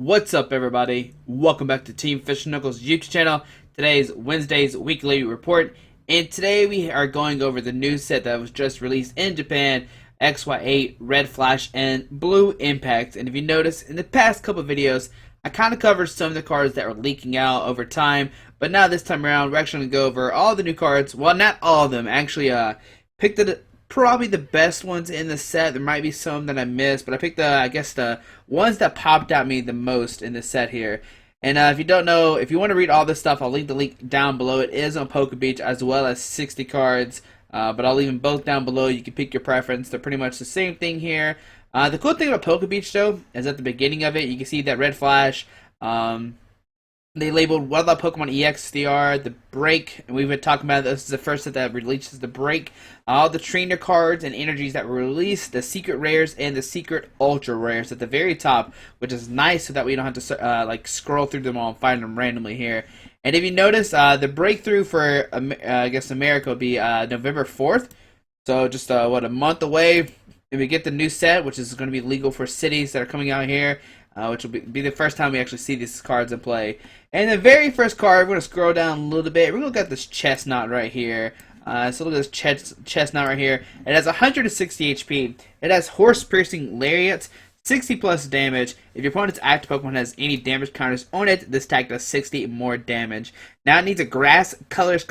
What's up, everybody? Welcome back to Team Fish and Knuckles YouTube channel. Today is Wednesday's weekly report, and today we are going over the new set that was just released in Japan, XY8, Red Flash, and Blue Impact. And if you notice, in the past couple videos, I kind of covered some of the cards that were leaking out over time, but now this time around, we're actually going to go over all the new cards. Well, not all of them. Actually, picked probably the best ones in the set. There might be some that I missed, but I picked the ones that popped at me the most in the set here. And if you don't know, if you want to read all this stuff, I'll leave the link down below. It is on PokeBeach as well as 60 cards, but I'll leave them both down below. You can pick your preference. They're pretty much the same thing here. The cool thing about PokeBeach, though, is at the beginning of it, you can see that Red Flash. They labeled what about Pokemon EXDR, the break, and we've been talking about this is the first set that releases the break. All the trainer cards and energies that were released, the secret rares and the secret ultra rares at the very top, which is nice so that we don't have to like scroll through them all and find them randomly here. And if you notice, the breakthrough for I guess America will be November 4th, so just what, a month away. And we get the new set, which is going to be legal for cities that are coming out here. Which will be the first time we actually see these cards in play. And the very first card, we're going to scroll down a little bit. We're going to look at this chestnut right here. So look at this chestnut right here. It has 160 HP. It has horse piercing lariats, 60 plus damage. If your opponent's active Pokemon has any damage counters on it, this tag does 60 more damage. Now it needs a grass, colors,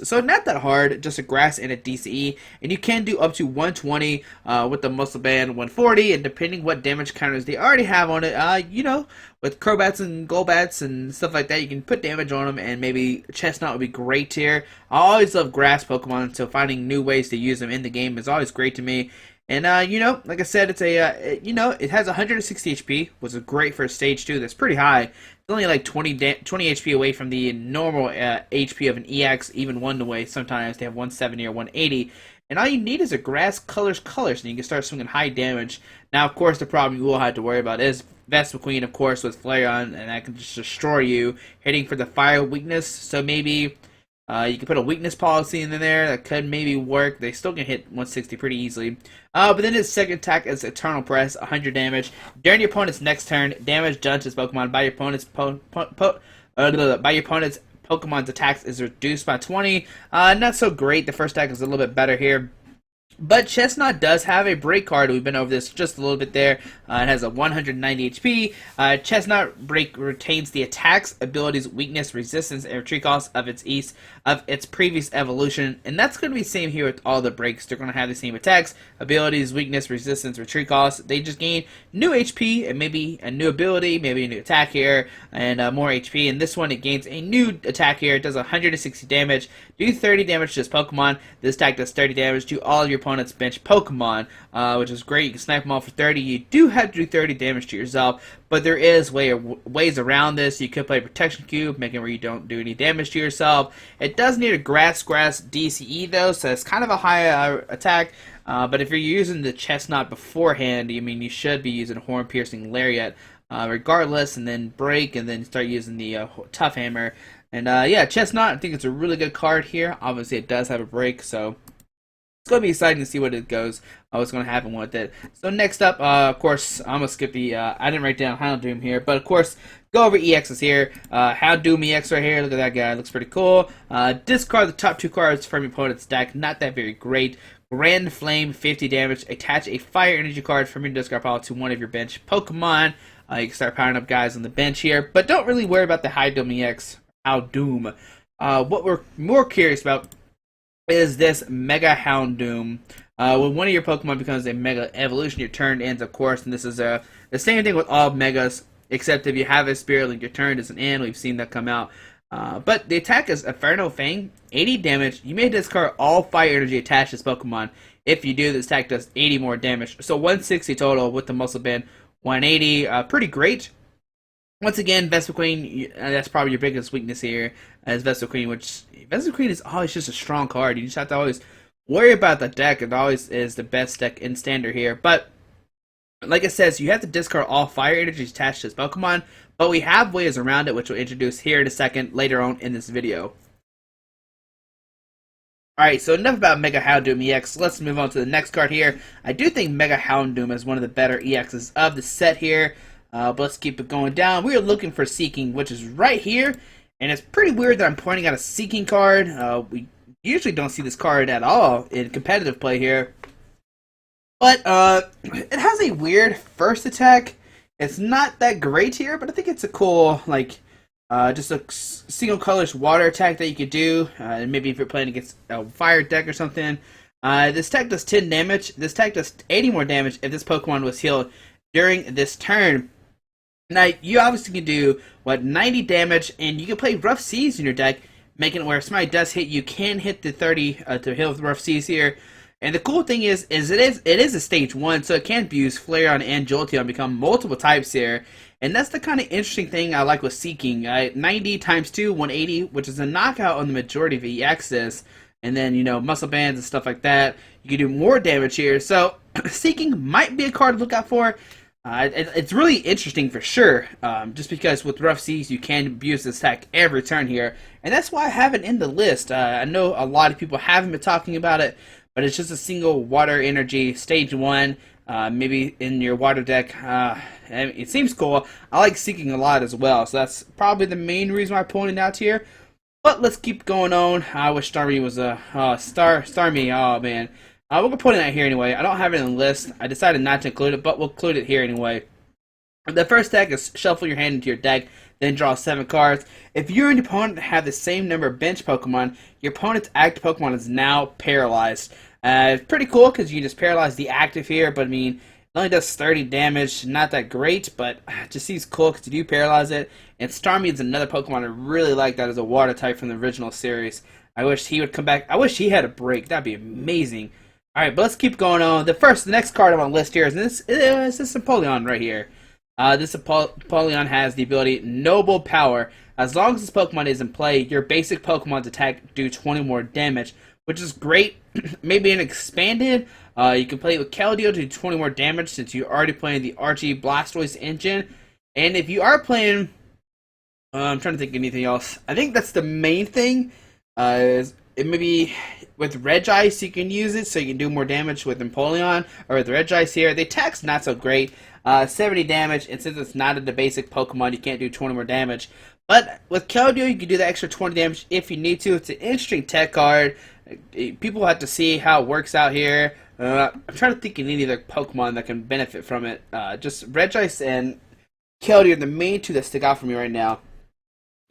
so not that hard, just a grass and a DCE. And you can do up to 120 with the Muscle Band 140, and depending what damage counters they already have on it, you know, with Crobats and Golbats and stuff like that, you can put damage on them, and maybe Chestnut would be great here. I always love grass Pokemon, so finding new ways to use them in the game is always great to me. And, you know, like I said, it's you know, it has 160 HP, which is great for Stage 2. That's pretty high. It's only like 20 HP away from the normal HP of an EX, even one away. Sometimes they have 170 or 180. And all you need is a grass, colors, and you can start swinging high damage. Now, of course, the problem you will have to worry about is Vespiquen, of course, with Flareon, and that can just destroy you, hitting for the fire weakness. So maybe you can put a weakness policy in there that could maybe work. They still can hit 160 pretty easily. But then his second attack is Eternal Press, 100 damage. During your opponent's next turn, damage done to his Pokemon by your opponent's Pokemon's attacks is reduced by 20. Not so great. The first attack is a little bit better here. But Chestnut does have a break card. We've been over this just a little bit there. It has a 190 HP. Chestnut break retains the attacks, abilities, weakness, resistance, and retreat cost of its previous evolution. And that's going to be the same here with all the breaks. They're going to have the same attacks, abilities, weakness, resistance, retreat cost. They just gain new HP and maybe a new ability, maybe a new attack here, and more HP. And this one, it gains a new attack here. It does 160 damage, do 30 damage to this Pokemon. This attack does 30 damage to all of your opponent's bench Pokemon, which is great. You can snipe them all for 30. You do have to do 30 damage to yourself, but there is ways around this. You could play Protection Cube, making where you don't do any damage to yourself. It does need a grass DCE though, so it's kind of a high attack. But if you're using the Chestnut beforehand, I mean, you should be using Horn Piercing Lariat regardless, and then break, and then start using the Tough Hammer. And yeah, Chestnut, I think it's a really good card here. Obviously, it does have a break, so it's going to be exciting to see what it goes, what's going to happen with it. So next up, of course, I'm going to skip the, I didn't write down Houndoom here, but of course, go over EXs here. Houndoom EX right here, look at that guy, looks pretty cool. Discard the top 2 cards from your opponent's deck, not that very great. Grand Flame, 50 damage. Attach a Fire Energy card from your discard pile to one of your bench Pokemon. You can start powering up guys on the bench here, but don't really worry about the Houndoom EX. Houndoom. What we're more curious about is this Mega Houndoom. When one of your Pokemon becomes a Mega Evolution, your turn ends, of course, and this is the same thing with all Megas, except if you have a Spirit Link, your turn doesn't end. We've seen that come out. But the attack is Inferno Fang, 80 damage. You may discard all Fire Energy attached to this Pokemon. If you do, this attack does 80 more damage. So 160 total with the Muscle Band, 180. Pretty great. Once again, Vespiquen, that's probably your biggest weakness here, as Vespiquen, which Vespiquen is always just a strong card. You just have to always worry about the deck. It always is the best deck in Standard here. But, like it says, you have to discard all Fire Energies attached to this Pokemon, but we have ways around it, which we'll introduce here in a second, later on in this video. Alright, so enough about Mega Houndoom EX. Let's move on to the next card here. I do think Mega Houndoom is one of the better EXs of the set here. But let's keep it going down. We are looking for Seeking, which is right here. And it's pretty weird that I'm pointing out a Seeking card. We usually don't see this card at all in competitive play here. But it has a weird first attack. It's not that great here, but I think it's a cool, like, just a single colorless water attack that you could do. Maybe if you're playing against a fire deck or something. This attack does 10 damage. This attack does 80 more damage if this Pokemon was healed during this turn. Now, you obviously can do, 90 damage, and you can play Rough Seas in your deck, making it where if somebody does hit, you can hit the 30 to heal with Rough Seas here. And the cool thing is it is a stage 1, so it can use Flareon and Jolteon, become multiple types here. And that's the kind of interesting thing I like with Seeking. 90 times 2, 180, which is a knockout on the majority of EXs. And then, Muscle Bands and stuff like that. You can do more damage here. So, Seeking might be a card to look out for. It's really interesting for sure. Just because with Rough Seas, you can abuse this attack every turn here. And that's why I have it in the list. I know a lot of people haven't been talking about it. But it's just a single water energy, stage 1, maybe in your water deck. It seems cool. I like Seeking a lot as well, so that's probably the main reason why I'm pulling it out here. But let's keep going on. I wish Starmie was a Starmie. Oh man, we're gonna put it out here anyway. I don't have it in the list. I decided not to include it, but we'll include it here anyway. The first deck is shuffle your hand into your deck, then draw 7 cards. If you and your opponent have the same number of bench Pokemon, your opponent's active Pokemon is now paralyzed. It's pretty cool because you just paralyze the active here, but I mean, it only does 30 damage. Not that great, but it just seems cool because you do paralyze it. And Starmie is another Pokemon I really like that is a water type from the original series. I wish he would come back. I wish he had a break. That'd be amazing. Alright, but let's keep going on. The next card on the list here is this Empoleon right here. This Empoleon has the ability Noble Power. As long as this Pokemon is in play, your basic Pokemon's attack do 20 more damage, which is great. Maybe an expanded. You can play it with Keldeo to do 20 more damage since you're already playing the Archie Blastoise engine. And if you are playing, I'm trying to think of anything else. I think that's the main thing. It maybe with Regice you can use it so you can do more damage with Empoleon or with Regice here. The attack's not so great. 70 damage, and since it's not the basic Pokemon, you can't do 20 more damage. But with Keldeo, you can do the extra 20 damage if you need to. It's an interesting tech card. People have to see how it works out here. I'm trying to think of any other Pokemon that can benefit from it. Just Regice and Keldeo are the main two that stick out for me right now.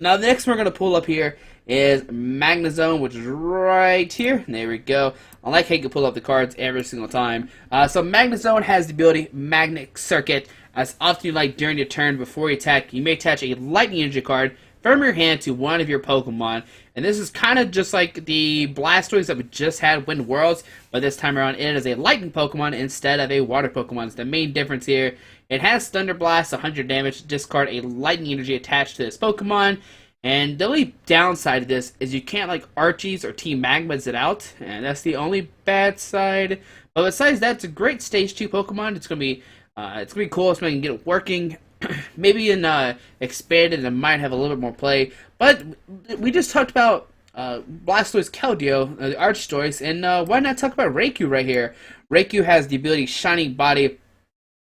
Now, the next one we're going to pull up here is Magnezone, which is right here. There we go. I like how you can pull up the cards every single time. So Magnezone has the ability Magnet Circuit. As often you like during your turn before you attack, you may attach a Lightning Energy card from your hand to one of your Pokemon. And this is kind of just like the Blastoise that we just had win Worlds, but this time around it is a Lightning Pokemon instead of a Water Pokemon. It's the main difference here. It has Thunder Blast, 100 damage. Discard a Lightning Energy attached to this Pokemon. And the only downside of this is you can't like Archies or Team Magmas it out, and that's the only bad side. But besides that, it's a great Stage 2 Pokemon. It's gonna be cool if I can get it working. Maybe in expanded, it might have a little bit more play. But we just talked about Blastoise, Keldeo, the Archstoise, and why not talk about Raikou right here? Raikou has the ability Shining Body.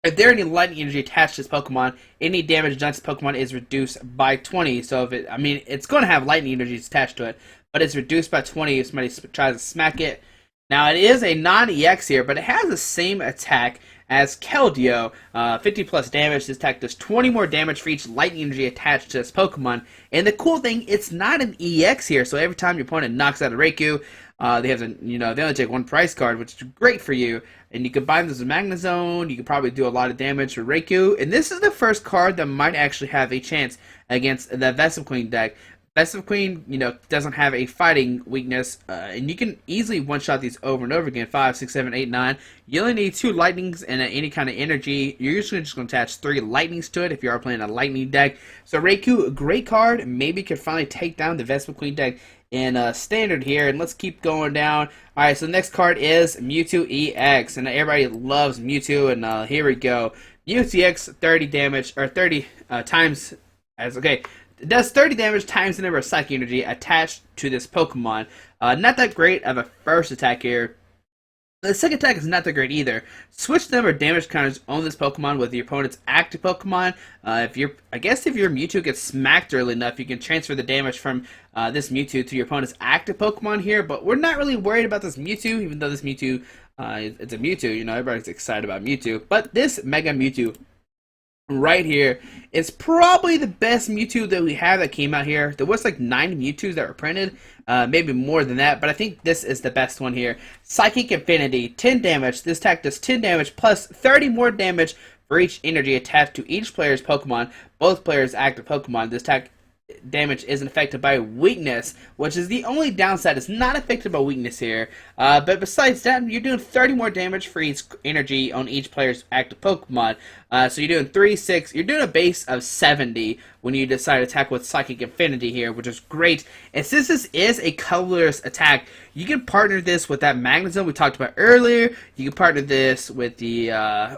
If there are any lightning energy attached to this Pokemon, any damage done to this Pokemon is reduced by 20. So if it's going to have lightning energy attached to it, but it's reduced by 20 if somebody tries to smack it. Now it is a non-EX here, but it has the same attack as Keldeo. 50 plus damage. This attack does 20 more damage for each lightning energy attached to this Pokemon. And the cool thing, it's not an EX here. So every time your opponent knocks out a Raikou, they only take one price card, which is great for you. And you combine this with Magnezone, you can probably do a lot of damage for Raikou. And this is the first card that might actually have a chance against the Vespiquen deck. Vespiquen, doesn't have a fighting weakness, and you can easily one-shot these over and over again. 5, 6, 7, 8, 9. You only need 2 lightnings and any kind of energy. You're usually just going to attach 3 lightnings to it if you are playing a lightning deck. So Raikou, a great card. Maybe could finally take down the Vespiquen deck in standard here. And let's keep going down. Alright, so the next card is Mewtwo EX, and everybody loves Mewtwo, and here we go. Mewtwo EX, 30 damage, or 30 times, it does 30 damage times the number of Psychic Energy attached to this Pokemon. Not that great of a first attack here. The second attack is not that great either. Switch the number of damage counters on this Pokemon with your opponent's active Pokemon. I guess if your Mewtwo gets smacked early enough, you can transfer the damage from this Mewtwo to your opponent's active Pokemon here. But we're not really worried about this Mewtwo, even though this Mewtwo, it's a Mewtwo. You know, everybody's excited about Mewtwo. But this Mega Mewtwo right here is probably the best Mewtwo that we have that came out here. There was like 9 Mewtwo's that were printed, maybe more than that, but I think this is the best one here. Psychic Infinity, 10 damage. This attack does 10 damage plus 30 more damage for each energy attached to each player's Pokemon. Both players' active Pokemon. This attack damage isn't affected by weakness, which is the only downside. It's not affected by weakness here. But besides that, you're doing 30 more damage for each energy on each player's active Pokemon. So you're doing 3, 6, you're doing a base of 70 when you decide to attack with Psychic Infinity here, which is great. And since this is a colorless attack, you can partner this with that Magnezone we talked about earlier. You can partner this with the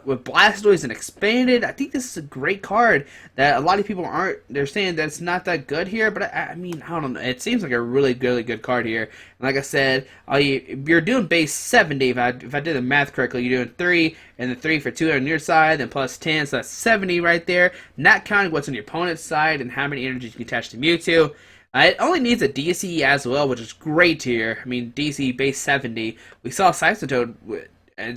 with Blastoise and Expanded. I think this is a great card that a lot of people aren't. They're saying that it's not that good here, but I mean, I don't know. It seems like a really good card here. And like I said, you're doing base 70. If I did the math correctly, you're doing 3 and then 3 for 2 on your side, then plus 10, so that's 70 right there. Not counting what's on your opponent's side and how many energies you can attach to Mewtwo. It only needs a DC as well, which is great here. I mean, DC base 70. We saw Sisatoad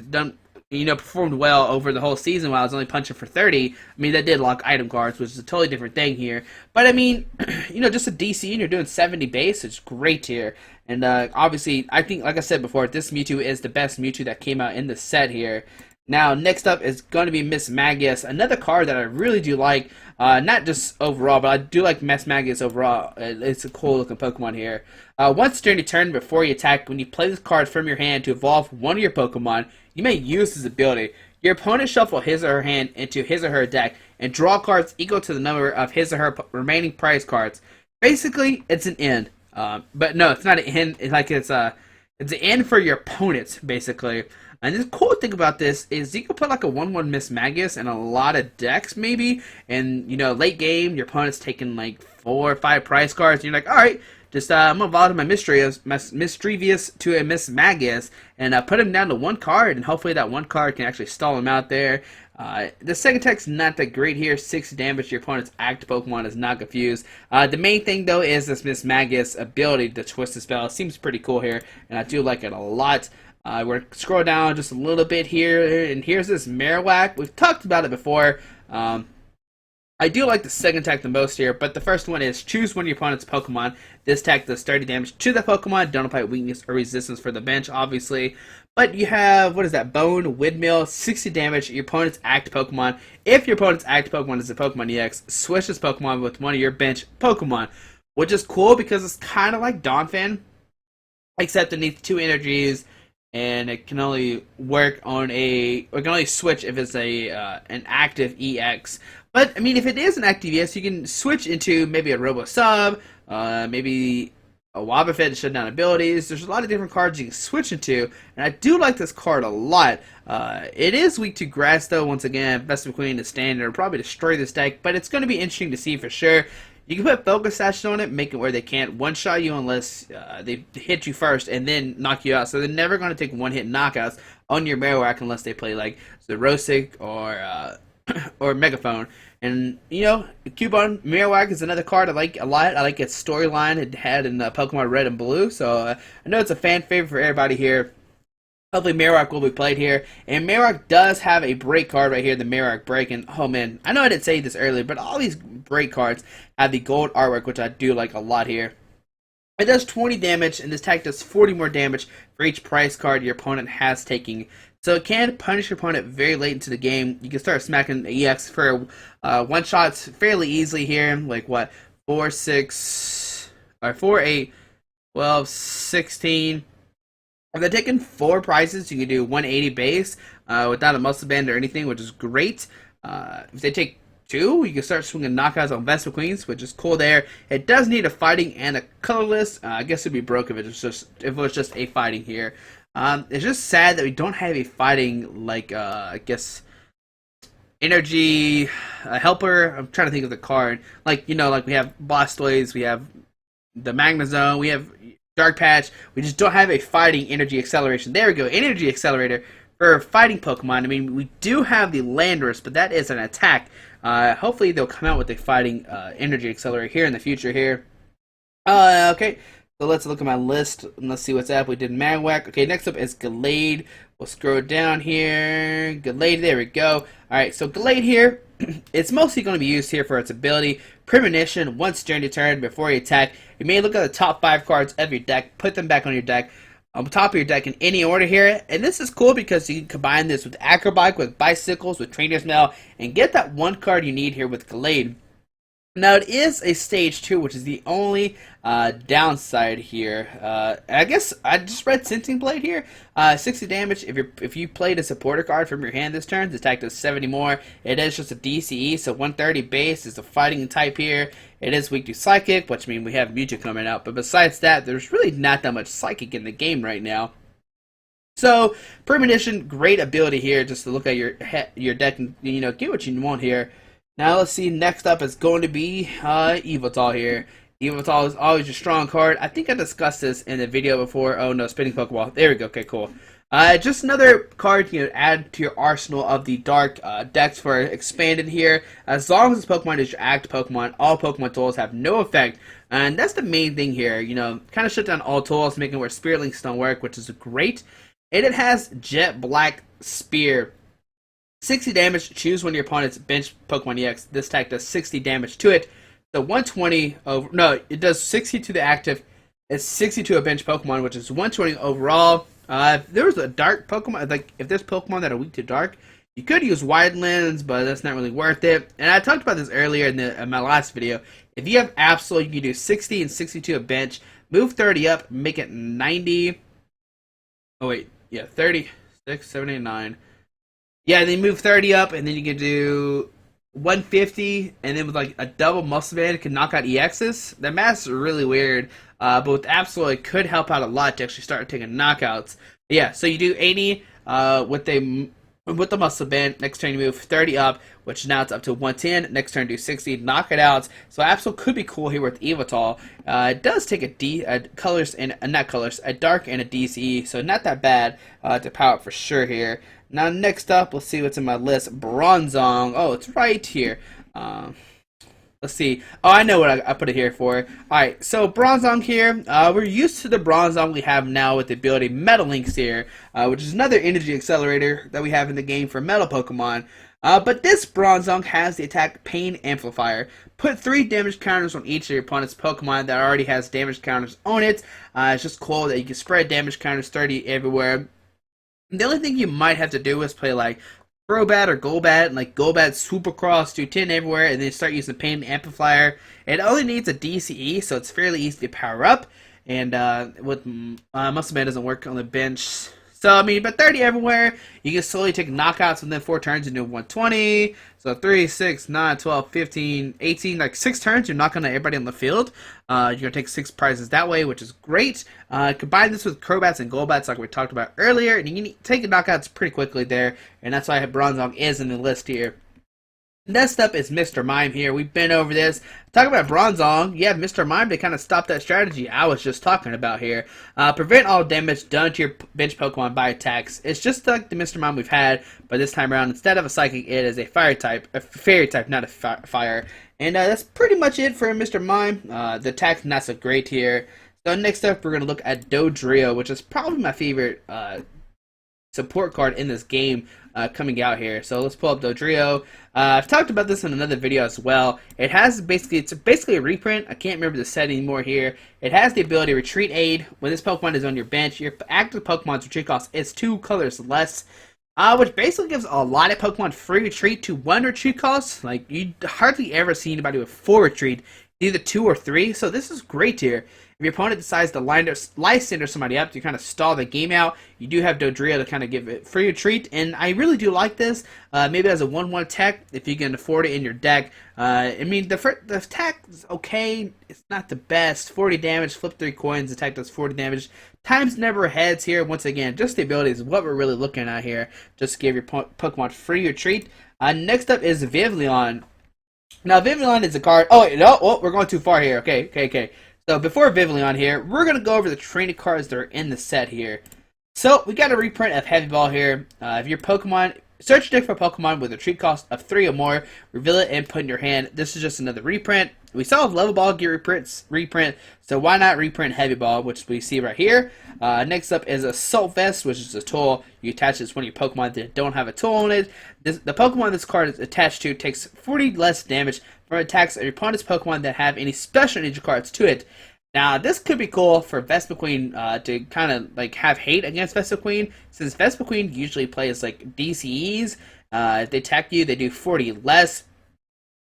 done, performed well over the whole season while I was only punching for 30. I mean, that did lock item cards, which is a totally different thing here. But I mean, just a DC and you're doing 70 base, it's great here. And obviously, I think, like I said before, this Mewtwo is the best Mewtwo that came out in the set here. Now, next up is going to be Mismagius, another card that I really do like, not just overall, but I do like Mismagius overall. It's a cool looking Pokemon here. Once during your turn before you attack, when you play this card from your hand to evolve one of your Pokemon, you may use this ability. Your opponent shuffle his or her hand into his or her deck and draw cards equal to the number of his or her remaining prize cards. Basically, it's an end. But no, it's not an end. It's an end for your opponents, basically. And the cool thing about this is you can put like a 1/1 Mismagius in a lot of decks, maybe. And, late game, your opponent's taking like 4 or 5 prize cards. And you're like, alright, just I'm going to evolve my Mischievous to a Mismagius and put him down to 1 card. And hopefully that 1 card can actually stall him out there. The second attack's not that great here. 6 damage to your opponent's active Pokemon is not confused. The main thing, though, is this Mismagius ability to twist the spell. It seems pretty cool here, and I do like it a lot. We're scroll down just a little bit here, and here's this Marowak. We've talked about it before. I do like the second attack the most here, but the first one is choose one of your opponent's Pokemon. This attack does 30 damage to the Pokemon. Don't apply weakness or resistance for the bench, obviously. But you have, what is that, Bone, Windmill, 60 damage to your opponent's active Pokemon. If your opponent's active Pokemon is a Pokemon EX, switch this Pokemon with one of your bench Pokemon. Which is cool because it's kind of like Donphan, except it needs 2 energies. And it can only work on it can only switch if it's an active EX. But I mean, if it is an active EX, you can switch into maybe a Robo Sub, maybe a Wobbuffet to shut down abilities. There's a lot of different cards you can switch into, and I do like this card a lot. It is weak to Grass, though. Once again, Best of Queen is standard, probably destroy this deck, but it's going to be interesting to see for sure. You can put Focus Sash on it, make it where they can't one-shot you unless they hit you first and then knock you out. So they're never going to take one-hit knockouts on your Marowak unless they play like Zerosic or Megaphone. And, Cubone Marowak is another card I like a lot. I like its storyline it had in Pokemon Red and Blue. So I know it's a fan favorite for everybody here. Hopefully Marowak will be played here. And Marowak does have a break card right here, the Marowak break. And oh man, I know I didn't say this earlier, but all these break cards have the gold artwork, which I do like a lot here. It does 20 damage, and this attack does 40 more damage for each prize card your opponent has taken. So it can punish your opponent very late into the game. You can start smacking EX for one-shots fairly easily here. Like what, 4, 6, or 4, 8, 12, 16... If they're taking 4 prizes, you can do 180 base without a muscle band or anything, which is great. If they take 2, you can start swinging knockouts on Vespa Queens, which is cool there. It does need a fighting and a colorless. I guess it'd be broke if it was just a fighting here. It's just sad that we don't have a fighting like I guess energy helper. I'm trying to think of the card. Like we have Blastoise, we have the Magnezone, we have Dark Patch. We just don't have a fighting energy acceleration. There we go, energy accelerator for fighting Pokemon. I mean, we do have the Landorus, but that is an attack. Hopefully they'll come out with a fighting energy accelerator here in the future here. Okay, so let's look at my list and let's see what's up. We did Magwak. Okay, next up is Gallade. We'll scroll down here. Gallade, there we go. Alright, so Gallade here, it's mostly going to be used here for its ability Premonition. Once during your turn before you attack, you may look at the top 5 cards of your deck, put them back on your deck, on top of your deck in any order here. And this is cool because you can combine this with Acrobike, with Bicycles, with Trainer's Mail, and get that one card you need here with Gallade. Now it is a stage 2, which is the only downside here. I guess I just read Sensing Blade here. 60 damage if you played a supporter card from your hand this turn. The attack does 70 more. It is just a DCE, so 130 base is a fighting type here. It is weak to Psychic, which means we have Mewtwo coming out. But besides that, there's really not that much Psychic in the game right now. So Premonition, great ability here, just to look at your deck and get what you want here. Now let's see, next up is going to be Yveltal here. Yveltal is always a strong card. I think I discussed this in the video before. Oh no, Spinning Pokeball. There we go, okay, cool. Just another card you add to your arsenal of the Dark decks for expanded here. As long as this Pokemon is your active Pokemon, all Pokemon tools have no effect. And that's the main thing here, kind of shut down all tools, making where Spirit Links don't work, which is great. And it has Jet Black Spear. 60 damage, choose one of your opponent's bench Pokemon EX. This attack does 60 damage to it. So 120 over, no, it does 60 to the active. It's 60 to a bench Pokemon, which is 120 overall. If there was a dark Pokemon, like if there's Pokemon that are weak to dark, you could use Wide Lens, but that's not really worth it. And I talked about this earlier in my last video. If you have Absol, you can do 60 and 60 to a bench. Move 30 up, make it 90. Oh wait, yeah, 36, 79. Yeah, they move 30 up, and then you can do 150, and then with like a double Muscle Band, it can knock out EXs. The math is really weird, but with Absol, it could help out a lot to actually start taking knockouts. But yeah, so you do 80 with the Muscle Band. Next turn you move 30 up, which now it's up to 110. Next turn do 60, knock it out. So Absol could be cool here with Yveltal. It does take a dark and a DCE, so not that bad to power up for sure here. Now next up, let's see what's in my list. Bronzong. Oh, it's right here. Let's see. Oh, I know what I put it here for. Alright, so Bronzong here. We're used to the Bronzong we have now with the ability Metal Links here, which is another energy accelerator that we have in the game for Metal Pokemon. But this Bronzong has the attack Pain Amplifier. Put 3 damage counters on each of your opponent's Pokemon that already has damage counters on it. It's just cool that you can spread damage counters 30 everywhere. The only thing you might have to do is play like Crobat or Golbat, and like Golbat Supercross, do 10 everywhere, and then start using Pain Amplifier. It only needs a DCE, so it's fairly easy to power up. And with Muscle Man doesn't work on the bench. So, I mean, but 30 everywhere, you can slowly take knockouts within 4 turns and do 120. So 3, 6, 9, 12, 15, 18, like 6 turns, you're knocking out everybody on the field. You're going to take 6 prizes that way, which is great. Combine this with Crobats and Golbats like we talked about earlier, and you can take knockouts pretty quickly there, and that's why Bronzong is in the list here. Next up is Mr. Mime here. We've been over this. Talking about Bronzong, you have Mr. Mime to kind of stop that strategy I was just talking about here. Prevent all damage done to your bench Pokemon by attacks. It's just like the Mr. Mime we've had, but this time around, instead of a Psychic, it is a Fire type, a Fairy type, not a fire. And that's pretty much it for Mr. Mime. The attack's not so great here. So next up, we're going to look at Dodrio, which is probably my favorite support card in this game coming out here. So let's pull up Dodrio. I've talked about this in another video as well. It's basically a reprint. I can't remember the set anymore here. It has the ability Retreat Aid. When this Pokemon is on your bench, your active Pokemon's retreat cost is 2 colors less. Which basically gives a lot of Pokemon free retreat to 1 retreat cost. Like, you hardly ever see anybody with 4 retreat, either 2 or 3. So this is great here. If your opponent decides to Lysander somebody up to kind of stall the game out, you do have Dodrio to kind of give it free retreat, and I really do like this. Maybe as a 1/1 tech, if you can afford it in your deck. I mean, the attack is okay. It's not the best. 40 damage, flip 3 coins, attack does 40 damage. Times never heads here. Once again, just the ability is what we're really looking at here. Just to give your Pokemon free retreat. Next up is Vivillon. Now, Vivillon is a card. Oh, no, we're going too far here. Okay. So before Vivillon here, we're going to go over the training cards that are in the set here. So we got a reprint of Heavy Ball here. If your Pokemon, search deck for a Pokemon with a treat cost of 3 or more, reveal it and put in your hand. This is just another reprint. We saw Level Ball get reprint, so why not reprint Heavy Ball, which we see right here. Next up is Assault Vest, which is a tool you attach to one of your Pokemon that don't have a tool on it. The Pokemon this card is attached to takes 40 less damage from attacks of your opponent's Pokemon that have any special energy cards to it. Now, this could be cool for Vespiquen to kind of like have hate against Vespiquen, since Vespiquen usually plays like DCEs. If they attack you, they do 40 less.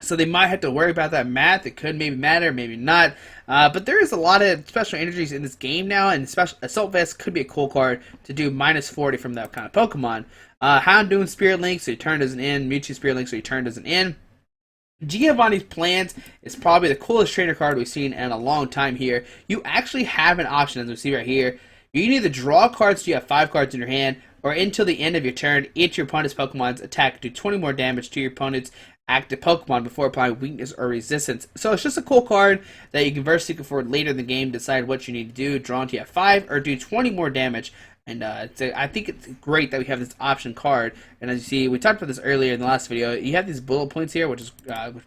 So they might have to worry about that math. It could maybe matter, maybe not. But there is a lot of special energies in this game now, and special Assault Vest could be a cool card to do minus 40 from that kind of Pokemon. Houndoom Spirit Link, so your turn doesn't end. Mewtwo Spirit Link, so your turn doesn't end. Giovanni's Plans is probably the coolest trainer card we've seen in a long time here. You actually have an option, as we see right here. You can either draw cards so you have 5 cards in your hand, or until the end of your turn, each of your opponent's Pokemon's attack do 20 more damage to your opponent's active Pokemon before applying weakness or resistance. So it's just a cool card that you can verse for later in the game, decide what you need to do, draw until you have 5, or do 20 more damage. And I think it's great that we have this option card. And as you see, we talked about this earlier in the last video. You have these bullet points here, which is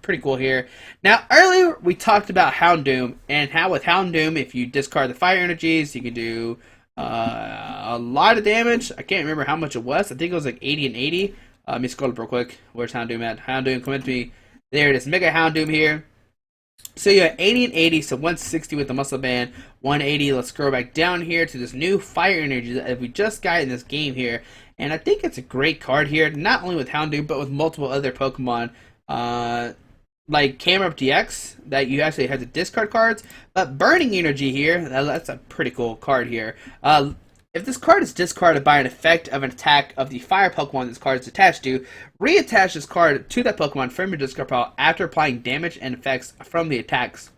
pretty cool here. Now, earlier we talked about Houndoom, and how with Houndoom, if you discard the fire energies, you can do a lot of damage. I can't remember how much it was. I think it was like 80 and 80. Let me scroll up real quick. Where's Houndoom at? Houndoom, come to me. There it is. Mega Houndoom here. So you have 80 and 80, so 160 with the Muscle Band, 180. Let's scroll back down here to this new Fire Energy that we just got in this game here. And I think it's a great card here, not only with Houndoom, but with multiple other Pokemon, like Camerupt DX, that you actually have to discard cards. But Burning Energy here, that's a pretty cool card here. If this card is discarded by an effect of an attack of the fire Pokemon this card is attached to, reattach this card to that Pokemon from your discard pile after applying damage and effects from the attacks.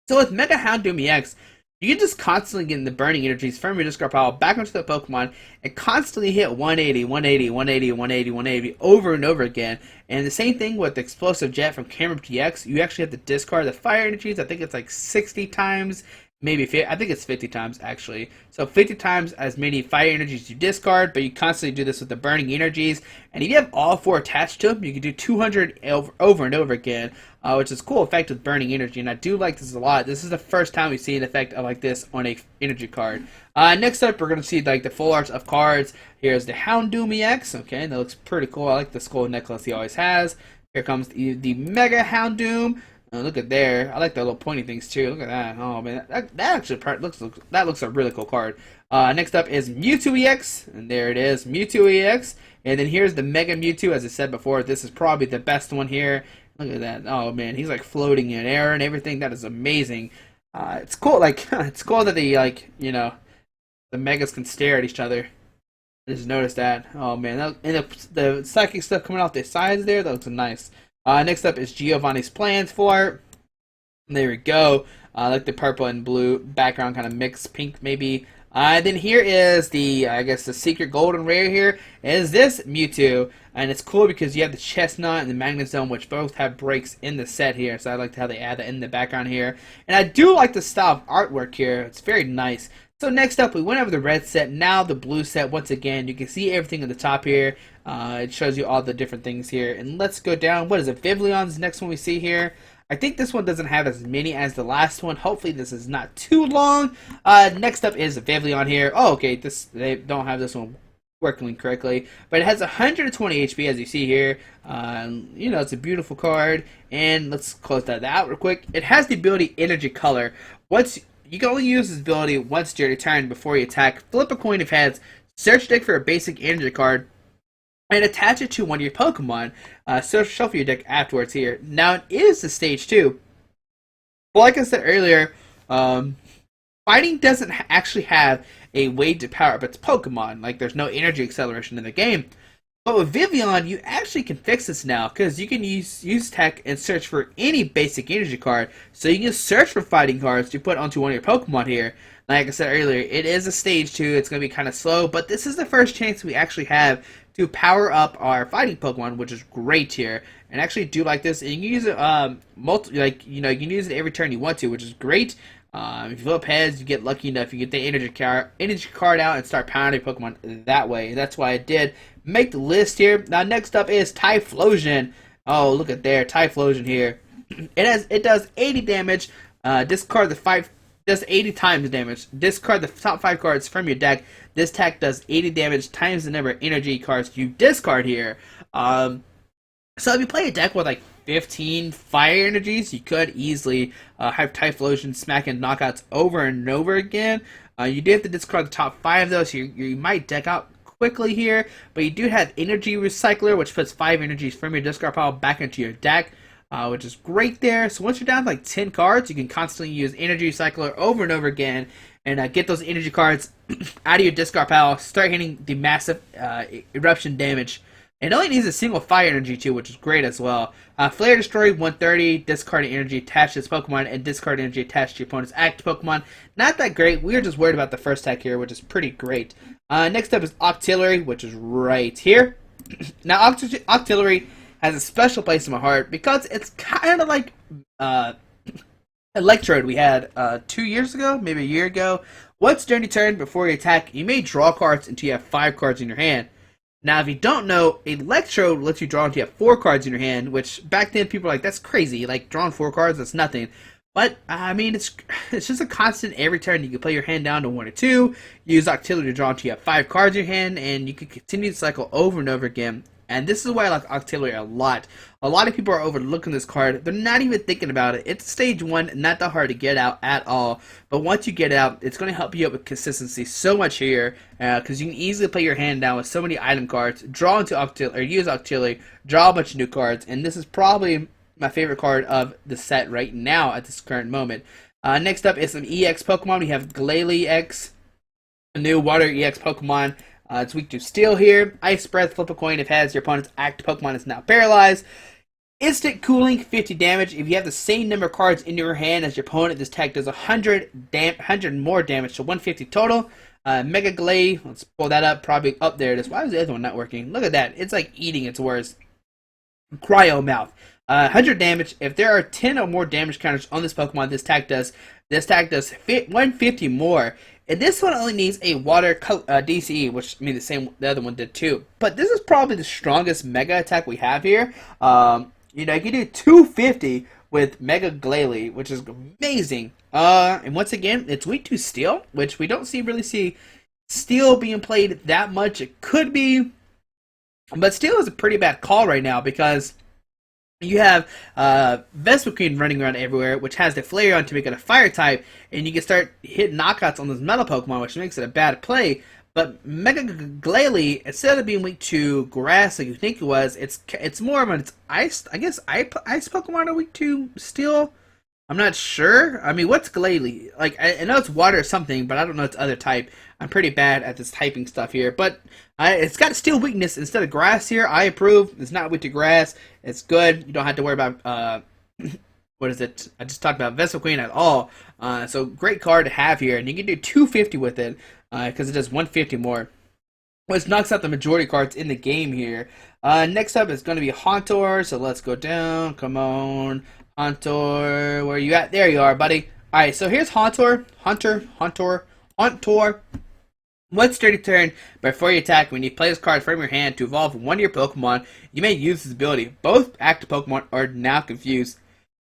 So with Mega Houndoom EX, you can just constantly get the burning energies from your discard pile back onto the Pokemon and constantly hit 180, 180, 180, 180, 180 over and over again. And the same thing with Explosive Jet from Camerupt DX, you actually have to discard the fire energies. I think it's like 60 times. Maybe, I think it's 50 times, actually. So 50 times as many fire energies you discard, but you constantly do this with the burning energies. And if you have all 4 attached to them, you can do 200 over and over again, which is a cool effect with burning energy. And I do like this a lot. This is the first time we see an effect like this on a energy card. Next up, we're going to see like the full arts of cards. Here's the Houndoom EX. Okay, that looks pretty cool. I like the skull necklace he always has. Here comes the Mega Houndoom. Look at there. I like the little pointy things too. Look at that. Oh man, that actually looks a really cool card. Next up is Mewtwo EX, and there it is, Mewtwo EX. And then here's the Mega Mewtwo. As I said before, this is probably the best one here. Look at that. Oh man, he's like floating in air and everything. That is amazing. It's cool. Like it's cool that the Megas can stare at each other. I just noticed that. Oh man, and the psychic stuff coming off the sides there. That looks nice. Next up is Giovanni's Plans for it. There we go. I like the purple and blue background, kind of mixed pink maybe. Then here is the secret golden rare here. Is this Mewtwo. And it's cool because you have the Chestnut and the Magnezone, which both have breaks in the set here. So I like how they add that in the background here. And I do like the style of artwork here. It's very nice. So next up, we went over the red set. Now the blue set. Once again, you can see everything at the top here. It shows you all the different things here. And let's go down. What is it? Vivillon's next one we see here. I think this one doesn't have as many as the last one. Hopefully this is not too long. Next up is Vivillon here. Oh, okay. They don't have this one working correctly. But it has 120 HP as you see here. It's a beautiful card. And let's close that out real quick. It has the ability Energy Color. You can only use this ability once during your turn before you attack. Flip a coin of heads, search deck for a basic energy card, and attach it to one of your Pokemon. Shuffle your deck afterwards here. Now it is the stage 2. But like I said earlier, fighting doesn't actually have a way to power up its Pokemon. Like there's no energy acceleration in the game. But with Vivillon, you actually can fix this now, because you can use tech and search for any basic energy card. So you can search for fighting cards to put onto one of your Pokemon here. Like I said earlier, it is a stage 2. It's going to be kind of slow, but this is the first chance we actually have to power up our fighting Pokemon, which is great here. And I actually do like this. And you can use it you can use it every turn you want to, which is great. If you flip heads, you get lucky enough, you get the energy card out and start pounding Pokemon that way. And that's why I did make the list here. Now next up is Typhlosion. Oh, look at there, Typhlosion here. It does 80 damage. Discard the 5. Does 80 times damage. Discard the top 5 cards from your deck. This attack does 80 damage times the number of energy cards you discard here. So if you play a deck with like 15 fire energies, you could easily have Typhlosion smacking knockouts over and over again. You do have to discard the top 5 though, so you might deck out quickly here. But you do have Energy Recycler, which puts 5 energies from your discard pile back into your deck. Which is great there. So once you're down to like 10 cards, you can constantly use Energy Recycler over and over again and get those energy cards out of your discard pile, start hitting the massive eruption damage. It only needs a single fire energy too, which is great as well. Flare Destroy 130, discard energy attached to this Pokemon, and discard energy attached to your opponent's active Pokemon. Not that great. We are just worried about the first attack here, which is pretty great. Next up is Octillery, which is right here. Now, Octillery has a special place in my heart because it's kind of like Electrode we had 2 years ago, maybe a year ago. Once during your turn before you attack, you may draw cards until you have 5 cards in your hand. Now, if you don't know, Electrode lets you draw until you have 4 cards in your hand, which back then people were like, that's crazy. Like, drawing 4 cards, that's nothing. But, I mean, it's just a constant every turn. You can play your hand down to 1 or 2, use Octillery to draw until you have 5 cards in your hand, and you can continue the cycle over and over again. And this is why I like Octillery a lot. A lot of people are overlooking this card. They're not even thinking about it. It's stage 1, not that hard to get out at all. But once you get out, it's going to help you out with consistency so much here. Because you can easily play your hand down with so many item cards, draw into Octillery, or use Octillery, draw a bunch of new cards. And this is probably my favorite card of the set right now at this current moment. Next up is some EX Pokemon. We have Glalie X, a new Water EX Pokemon. It's weak to Steel here. Ice Breath, flip a coin. If it has your opponent's active Pokemon is now paralyzed. Instant Cooling, 50 damage. If you have the same number of cards in your hand as your opponent, this attack does 100 more damage, so 150 total. Mega Glalie, let's pull that up. Probably up there. Why is the other one not working? Look at that. It's like eating its words. Cryo Mouth. 100 damage. If there are 10 or more damage counters on this Pokemon, this attack does 150 more. And this one only needs a water DCE, which I mean the other one did too. But this is probably the strongest Mega attack we have here. You can do 250 with Mega Glalie, which is amazing. And once again, it's weak to Steel, which we don't really see Steel being played that much. It could be, but Steel is a pretty bad call right now because you have Vespiquen running around everywhere, which has the Flareon to make it a fire type, and you can start hitting knockouts on those metal Pokemon, which makes it a bad play. But Mega Glalie, instead of being weak to grass like you think it was, it's more of an ice. I guess ice Pokemon are weak to Steel. I'm not sure. I mean, what's Glalie? Like, I know it's water or something, but I don't know its other type. I'm pretty bad at this typing stuff here, but it's got Steel weakness instead of grass here. I approve. It's not weak to grass. It's good. You don't have to worry about what is it? I just talked about Vespiquen at all. So great card to have here, and you can do 250 with it because it does 150 more, which knocks out the majority of cards in the game here. Next up is going to be Haunter. So let's go down. Come on, Haunter. Where are you at? There you are, buddy. All right. So here's Haunter. Haunter. Once during your turn, before you attack, when you play this card from your hand to evolve one of your Pokemon, you may use this ability. Both active Pokemon are now confused.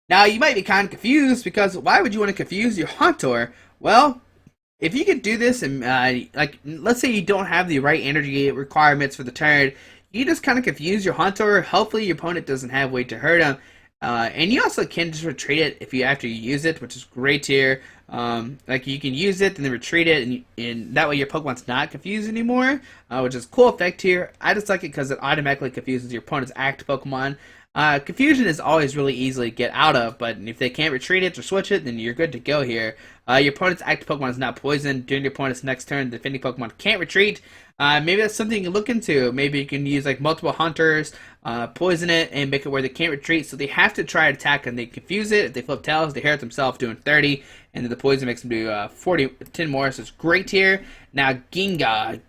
Now, you might be kind of confused because why would you want to confuse your Haunter? Well, if you could do this and, let's say you don't have the right energy requirements for the turn, you just kind of confuse your Haunter. Hopefully, your opponent doesn't have a way to hurt him. And you also can just retreat it after you use it, which is great here. Like you can use it and then retreat it, and that way your Pokemon's not confused anymore, which is a cool effect here. I just like it because it automatically confuses your opponent's active Pokemon. Confusion is always really easy to get out of, but if they can't retreat it or switch it, then you're good to go here. Your opponent's active Pokemon is not poisoned. During your opponent's next turn, the defending Pokemon can't retreat. Maybe that's something you can look into. Maybe you can use like multiple Hunters, poison it, and make it where they can't retreat. So they have to try to attack, and they confuse it. If they flip tails, they hurt themselves doing 30, and then the poison makes them do 10 more. So it's great here. Now Ginga,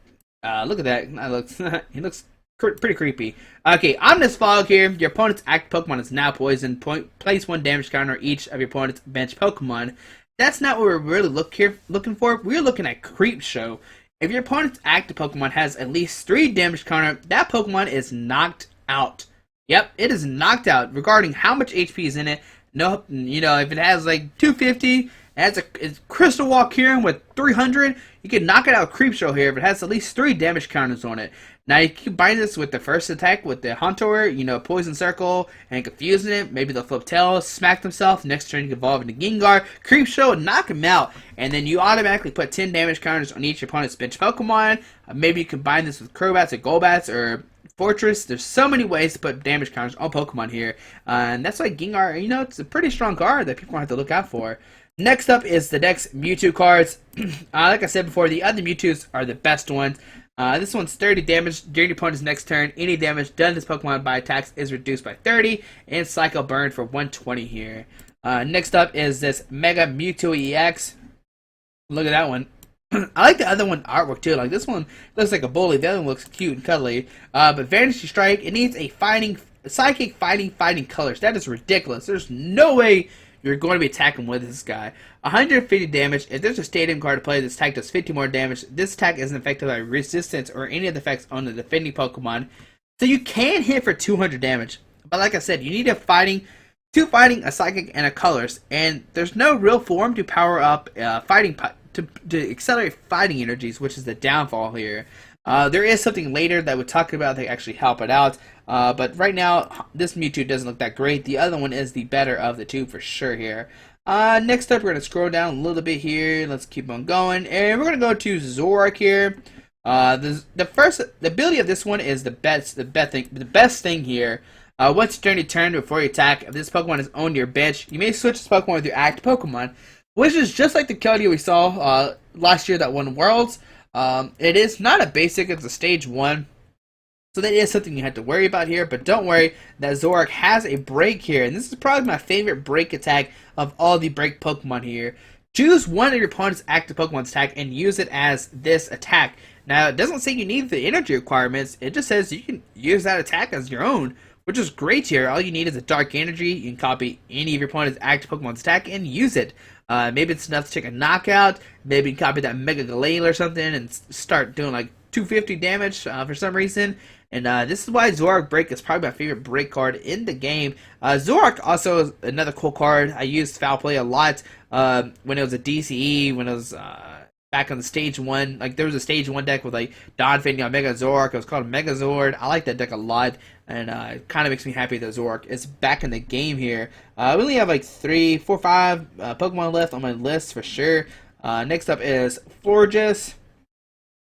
look at that. He looks pretty creepy. Okay, Ominous Fog here. Your opponent's active Pokemon is now poisoned. Place 1 damage counter on each of your opponent's bench Pokemon. That's not what we're really looking for. We're looking at Creep Show. If your opponent's active Pokemon has at least 3 damage counter, that Pokemon is knocked out. Yep, it is knocked out. Regarding how much HP is in it, no, if it has like 250, it's Crystal Walk here with 300, you can knock it out Creepshow here if it has at least 3 damage counters on it. Now you can combine this with the first attack with the Haunter, Poison Circle, and confusing it. Maybe they'll flip tail, smack themselves. Next turn you can evolve into Gengar, Creepshow, knock him out, and then you automatically put 10 damage counters on each opponent's bench Pokemon. Maybe you combine this with Crobats or Golbats or Fortress. There's so many ways to put damage counters on Pokemon here, and that's why Gengar, it's a pretty strong card that people have to look out for. Next up is the next Mewtwo cards. Like I said before, the other Mewtwo's are the best ones. This one's 30 damage during your opponent's next turn. Any damage done to this Pokemon by attacks is reduced by 30, and Psycho Burn for 120 here. Next up is this Mega Mewtwo EX. Look at that one. I like the other one artwork too. Like this one looks like a bully. The other one looks cute and cuddly. But Vanishing Strike, it needs a psychic fighting colors. That is ridiculous. There's no way you're going to be attacking with this guy. 150 damage. If there's a stadium card to play, this attack does 50 more damage. This attack isn't affected by resistance or any of the effects on the defending Pokemon. So you can hit for 200 damage. But like I said, you need a two fighting, a psychic, and a colors. And there's no real form to power up to accelerate fighting energies, which is the downfall here. There is something later that we're talking about that actually help it out. But right now, this Mewtwo doesn't look that great. The other one is the better of the two for sure here. Next up, we're going to scroll down a little bit here. Let's keep on going. And we're going to go to Zoroark here. The ability of this one is the best thing here. Once during your turn before you attack, if this Pokemon is on your bench, you may switch this Pokemon with your active Pokemon, which is just like the Keldeo we saw last year that won Worlds. It is not a basic, it's a stage 1. So that is something you have to worry about here, but don't worry, that Zoroark has a break here, and this is probably my favorite break attack of all the break Pokemon here. Choose one of your opponent's active Pokemon's attack and use it as this attack. Now, it doesn't say you need the energy requirements, it just says you can use that attack as your own, which is great here. All you need is a Dark Energy. You can copy any of your opponent's active Pokemon's attack and use it. Maybe it's enough to take a knockout. Maybe you can copy that Mega Galale or something and start doing like 250 damage for some reason. And this is why Zoroark Break is probably my favorite break card in the game. Zoroark also is another cool card. I used Foul Play a lot when it was a DCE, when it was back on the Stage 1. Like, there was a Stage 1 deck with, like, Donphin on Mega Zoroark. It was called Megazord. I like that deck a lot, and it kind of makes me happy that Zoroark is back in the game here. We only have, like, 3, 4, 5 Pokemon left on my list for sure. Next up is Florges.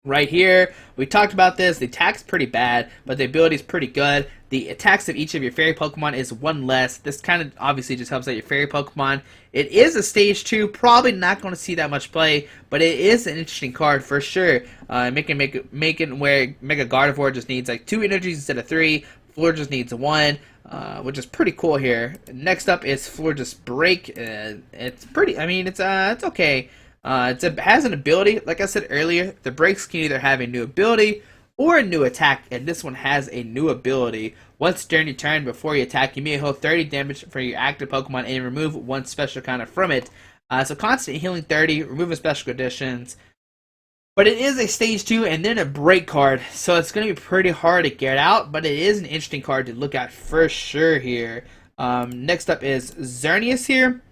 Right here, we talked about this. The attack's pretty bad, but the ability's pretty good. The attacks of each of your fairy Pokemon is 1 less. This kind of obviously just helps out your fairy Pokemon. It is a stage 2, probably not going to see that much play, but it is an interesting card for sure. Making where Mega Gardevoir just needs like 2 energies instead of 3. Fleur just needs 1, which is pretty cool here. Next up is Florges Break. It's pretty. I mean, it's okay. It has an ability, like I said earlier, the breaks can either have a new ability or a new attack, and this one has a new ability. Once during your turn before you attack, you may heal 30 damage for your active Pokemon and remove 1 special counter from it. So constant healing 30, removing special conditions. But it is a stage 2 and then a break card, so it's going to be pretty hard to get out, but it is an interesting card to look at for sure here. Next up is Xerneas here.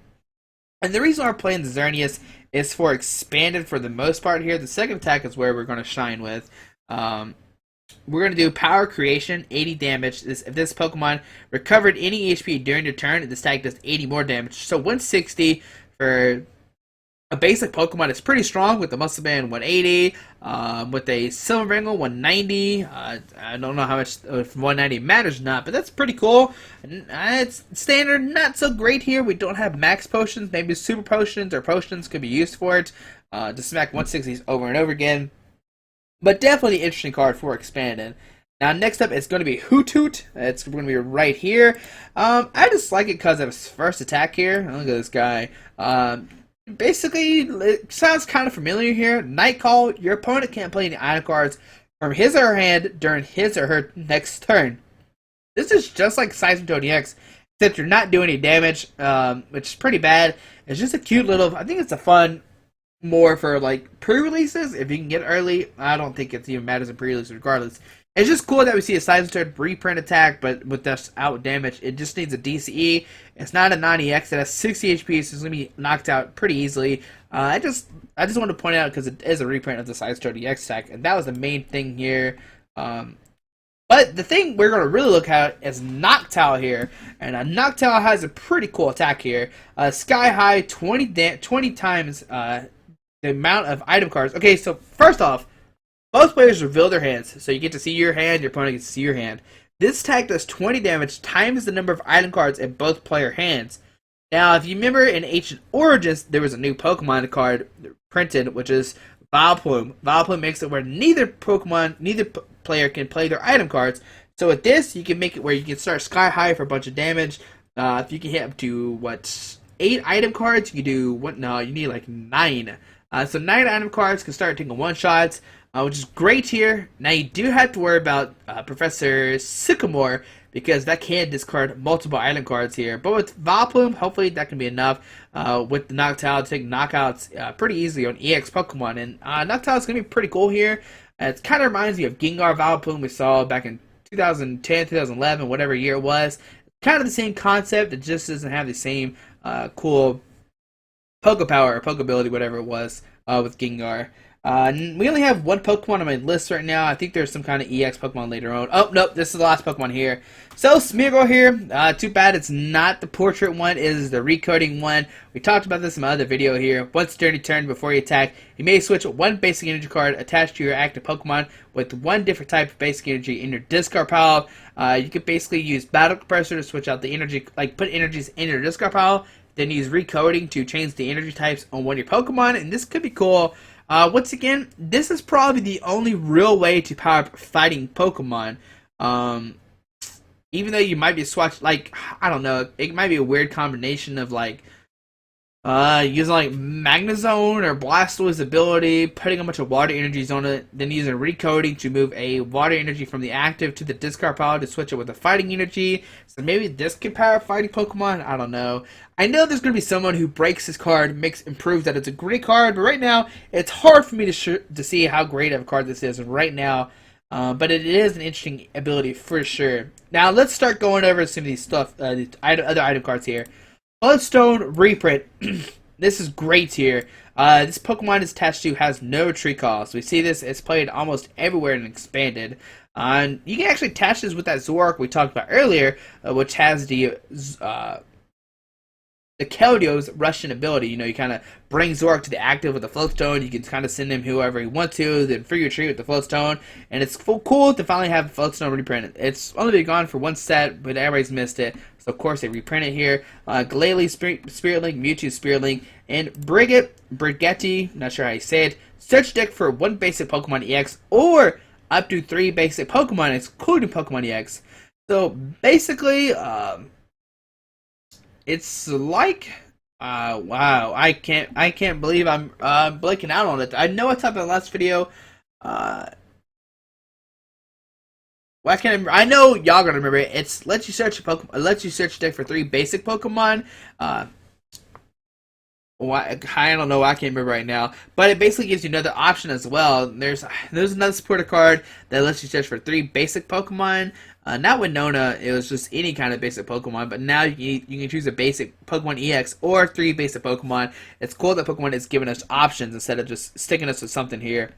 And the reason why we're playing the Xerneas is for expanded for the most part here. The second attack is where we're going to shine with. We're going to do Power Creation, 80 damage. If this Pokemon recovered any HP during your turn, this attack does 80 more damage. So 160 for a basic Pokemon is pretty strong with the Muscle Band 180, with a Silver Ringle 190. I don't know how much if 190 matters or not, but that's pretty cool. It's standard, not so great here. We don't have max potions. Maybe super potions or potions could be used for it to smack 160s over and over again. But definitely an interesting card for expanded. Now next up, it's going to be Hoothoot. It's going to be right here. I just like it because of his first attack here. Look at this guy. Basically, it sounds kind of familiar here. Night Call, your opponent can't play any item cards from his or her hand during his or her next turn. This is just like Seismitoad EX, except you're not doing any damage, which is pretty bad. It's just a cute little, I think it's a fun, more for like pre-releases. If you can get it early, I don't think it even matters in pre-release regardless. It's just cool that we see a Seismitoad reprint attack, but with this out damage. It just needs a DCE. It's not a 90X. It has 60 HP, so it's going to be knocked out pretty easily. I just wanted to point out because it is a reprint of the Seismitoad EX attack, and that was the main thing here. But the thing we're going to really look at is Noctowl here. And Noctowl has a pretty cool attack here. Sky High, 20 times the amount of item cards. Okay, so first off, both players reveal their hands. So you get to see your hand, your opponent gets to see your hand. This attack does 20 damage times the number of item cards in both player hands. Now, if you remember in Ancient Origins, there was a new Pokemon card printed, which is Vileplume. Vileplume makes it where neither player can play their item cards. So with this, you can make it where you can start Sky High for a bunch of damage. If you can hit up to 8 item cards, you can do what? No, you need like 9. So 9 item cards can start taking one shots, which is great here. Now you do have to worry about Professor Sycamore because that can discard multiple item cards here. But with Vileplume, hopefully that can be enough. With the Noctowl to take knockouts pretty easily on EX Pokemon, and Noctowl is going to be pretty cool here. It kind of reminds me of Gengar Vileplume we saw back in 2010, 2011, whatever year it was. Kind of the same concept. It just doesn't have the same cool Poke Power or Poke Ability, whatever it was, with Gengar. We only have one Pokemon on my list right now. I think there's some kind of EX Pokemon later on. Oh, nope, this is the last Pokemon here. So, Smeargle here. Too bad it's not the portrait one, it is the recoding one. We talked about this in my other video here. Once during your turn before you attack, you may switch one basic energy card attached to your active Pokemon with one different type of basic energy in your discard pile. You could basically use Battle Compressor to switch out the energy, like put energies in your discard pile, then use recoding to change the energy types on one of your Pokemon, and this could be cool. Once again, this is probably the only real way to power up fighting Pokemon. Even though you might be swatched, like, I don't know, it might be a weird combination of, like, using, like, Magnezone or Blastoise ability, putting a bunch of water energies on it, then using recoding to move a water energy from the active to the discard pile to switch it with a fighting energy. So maybe this can power up fighting Pokemon? I don't know. I know there's going to be someone who breaks this card, improves that it's a great card, but right now, it's hard for me to see how great of a card this is right now. But it is an interesting ability for sure. Now, let's start going over some of these other item cards here. Bloodstone Reprint. This is great here. This Pokemon is attached to has no tree calls. We see this, it's played almost everywhere and expanded. You can actually attach this with that Zoroark we talked about earlier, which has the Keldeo's Russian ability. You know, you kind of bring Zoroark to the active with the Floatstone. You can kind of send him whoever you want to, then free your tree with the Floatstone. And it's cool to finally have Floatstone reprinted. It's only been gone for one set, but everybody's missed it. So, of course, they reprint it here. Glalie Spirit Link, Mewtwo Spirit Link, and Brigetti, not sure how you say it. Search deck for one basic Pokemon EX or up to 3 basic Pokemon, including Pokemon EX. So, basically, it's like, wow, I can't believe I'm blanking out on it. I know it's up in the last video. Well, I can't remember. I know y'all gonna remember it. It's lets you search a Pokemon, lets you search deck for 3 basic Pokemon. Why I don't know. I can't remember right now, but it basically gives you another option as well. There's another supporter card that lets you search for 3 basic Pokemon. Not Winona, it was just any kind of basic Pokemon, but now you can choose a basic Pokemon EX or 3 basic Pokemon. It's cool that Pokemon is giving us options instead of just sticking us with something here.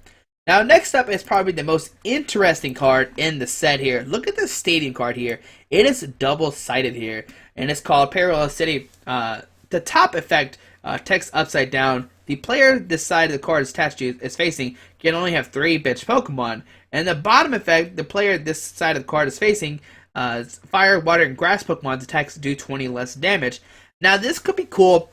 Now, next up is probably the most interesting card in the set here. Look at this Stadium card here. It is double-sided here, and it's called Parallel City. The top effect, text upside down. The player this side of the card is attached to is facing can only have 3 bitch Pokemon. And the bottom effect, the player this side of the card is facing, fire, water, and grass Pokemon's attacks do 20 less damage. Now, this could be cool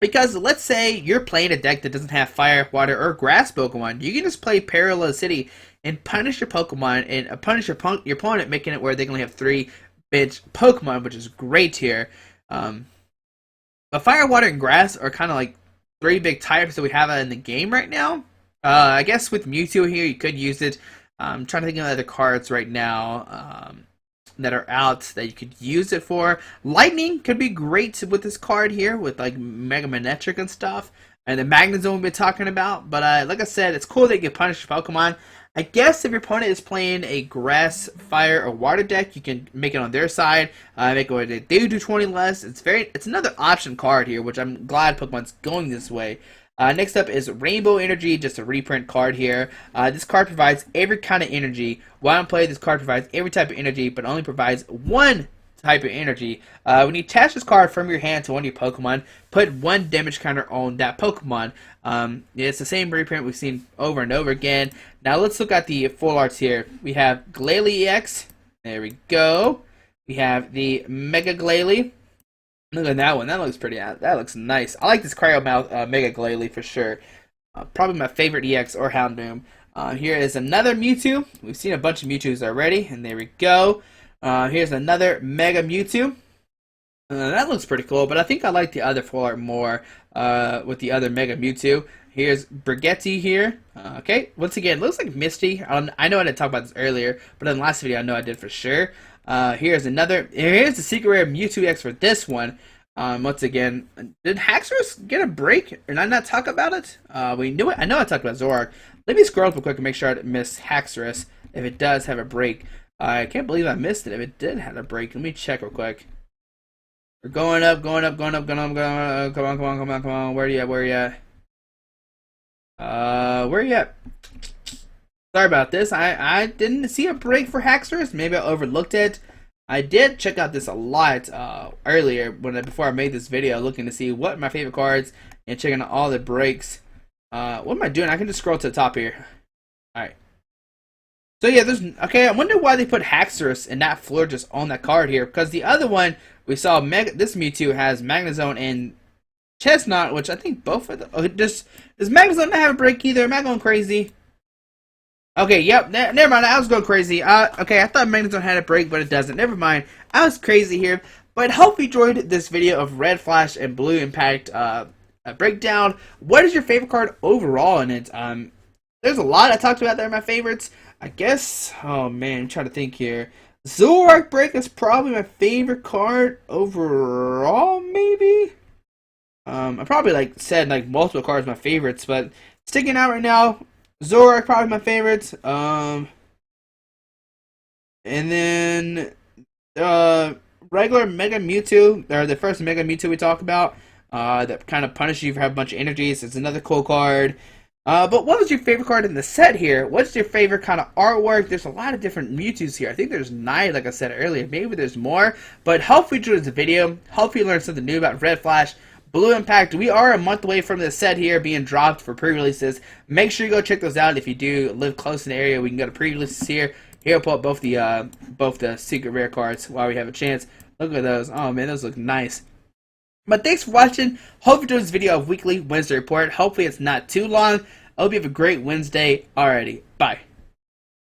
because let's say you're playing a deck that doesn't have fire, water, or grass Pokemon. You can just play Parallel City and punish your Pokemon and punish your opponent, making it where they can only have 3 bitch Pokemon, which is great here. But fire, water, and grass are kind of like 3 big types that we have in the game right now. I guess with Mewtwo here, you could use it. I'm trying to think of other cards right now that are out that you could use it for. Lightning could be great with this card here with like Mega Manectric and stuff. And the Magnezone we've been talking about. But like I said, it's cool that you can punish Pokemon. I guess if your opponent is playing a grass, fire, or water deck, you can make it on their side. Make it where they do 20 less. It's another option card here, which I'm glad Pokemon's going this way. Next up is Rainbow Energy, just a reprint card here. This card provides every kind of energy. While in play, this card provides every type of energy, but only provides one type of energy. When you attach this card from your hand to one of your Pokemon, put one damage counter on that Pokemon. It's the same reprint we've seen over and over again. Now let's look at the full arts here. We have Glalie EX. There we go. We have the Mega Glalie. Look at that one. That looks pretty. That looks nice. I like this Cryo Mega Glalie for sure. Probably my favorite EX or Houndoom. Here is another Mewtwo. We've seen a bunch of Mewtwo's already, and there we go. Here's another Mega Mewtwo. That looks pretty cool, but I think I like the other full art more with the other Mega Mewtwo. Here's Brigetti here. Okay, once again, looks like Misty. I know I didn't talk about this earlier, but in the last video I know I did for sure. Here's the secret rare Mewtwo X for this one. Once again, did Haxorus get a break? Did I not talk about it? We knew it. I know I talked about Zoroark. Let me scroll up real quick and make sure I didn't miss Haxorus if it does have a break. I can't believe I missed it if it did have a break. Let me check real quick. We're going up, going up, going up, going up, going up. Come on, come on, come on, come on. Where are you at? Where are you at? Where are you at? Sorry about this. I didn't see a break for Haxorus. Maybe I overlooked it. I did check out this a lot earlier before I made this video, looking to see what my favorite cards and checking out all the breaks. What am I doing? I can just scroll to the top here. All right. So yeah, okay. I wonder why they put Haxorus and not Floor just on that card here, because the other one we saw this Mewtwo has Magnezone and Chestnut, which I think both of them. Oh, does Magnezone not have a break either? Am I going crazy? Okay, yep. Never mind. I was going crazy. Okay, I thought Magnezone had a break, but it doesn't. Never mind. I was crazy here. But hope you enjoyed this video of Red Flash and Blue Impact breakdown. What is your favorite card overall in it? There's a lot I talked about there, my favorites. I guess, oh man, I'm trying to think here. Zoroark Break is probably my favorite card overall, maybe? I probably said multiple cards my favorites, but sticking out right now, Zoroark probably my favorites. And then regular Mega Mewtwo, or the first Mega Mewtwo we talked about, that kind of punishes you for having a bunch of energies. It's another cool card. But what was your favorite card in the set here? What's your favorite kind of artwork? There's a lot of different Mewtwo's here. I think there's 9, like I said earlier. Maybe there's more. But hopefully you enjoyed the video. Hopefully you learned something new about Red Flash, Blue Impact. We are a month away from the set here being dropped for pre-releases. Make sure you go check those out if you do live close in the area. We can go to pre-releases here. Here, I'll pull up both the secret rare cards while we have a chance. Look at those. Oh man, those look nice. But thanks for watching. Hope you enjoyed this video of Weekly Wednesday Report. Hopefully it's not too long. I hope you have a great Wednesday. Alrighty, bye.